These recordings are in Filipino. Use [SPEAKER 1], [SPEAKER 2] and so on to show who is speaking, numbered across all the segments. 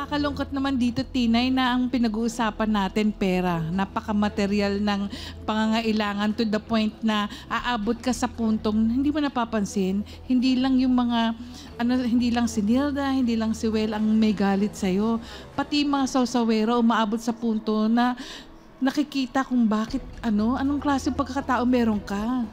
[SPEAKER 1] nakakalungkot naman dito, Tinay, na ang pinag-uusapan natin pera. Napaka-material ng pangangailangan to the point na aabot ka sa puntong hindi mo napapansin. Hindi lang yung mga, hindi lang si Nilda, hindi lang si Well ang may galit sa'yo. Pati mga sawsawero umaabot sa punto na nakikita kung bakit, anong klaseng pagkakatao meron ka.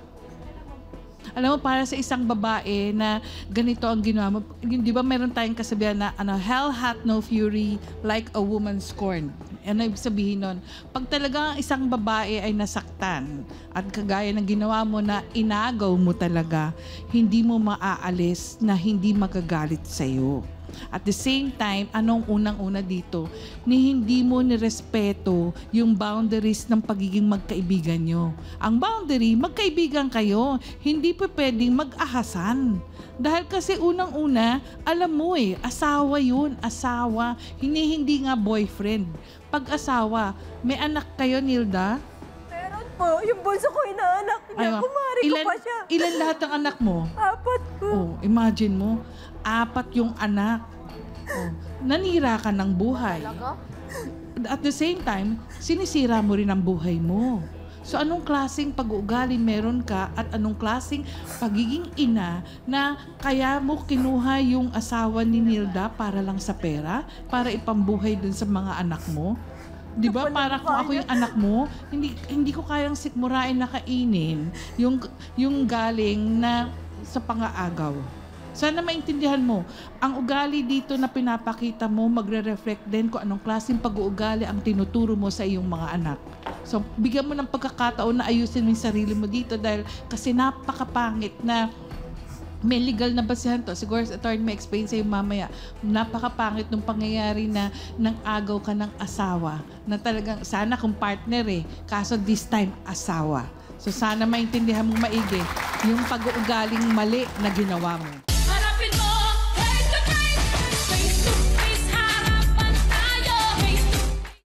[SPEAKER 1] Alam mo, para sa isang babae na ganito ang ginawa mo, di ba meron tayong kasabihan na hell hath no fury like a woman scorned. Ano ibig sabihin nun? Pag talaga isang babae ay nasaktan at kagaya ng ginawa mo na inagaw mo talaga, hindi mo maaalis na hindi magagalit sa'yo. At the same time, anong unang-una dito? Ni hindi mo nirespeto yung boundaries ng pagiging magkaibigan nyo. Ang boundary, magkaibigan kayo. Hindi pa pwedeng mag-ahasan. Dahil kasi unang-una, alam mo asawa yun, asawa. Hindi nga boyfriend. Pag-asawa, may anak kayo, Nilda?
[SPEAKER 2] Meron po. Yung bunso ko inaanak niya. Kumari ko pa siya.
[SPEAKER 1] Ilan lahat ng anak mo?
[SPEAKER 2] 4 po.
[SPEAKER 1] Oh, imagine mo, 4 yung anak. Oh, nanira ka ng buhay. At the same time, sinisira mo rin ang buhay mo. So anong klaseng pag-uugali meron ka at anong klaseng pagiging ina na kaya mo kinuha yung asawa ni Nilda para lang sa pera? Para ipambuhay dun sa mga anak mo? Di ba? Para kung ako yung anak mo, hindi ko kayang sikmurain na kainin yung galing na sa pangaagaw. Sana maintindihan mo, ang ugali dito na pinapakita mo, magre-reflect din kung anong klaseng pag-uugali ang tinuturo mo sa iyong mga anak. So, bigyan mo ng pagkakataon na ayusin mo yung sarili mo dito dahil kasi napakapangit na may legal na basihan to. Siguro sa attorney may explain sa'yo mamaya. Napakapangit nung pangyayari na nang agaw ka ng asawa na talagang sana kung partner kaso this time asawa. So sana maintindihan mong maigi yung pag-uugaling mali na ginawa mo.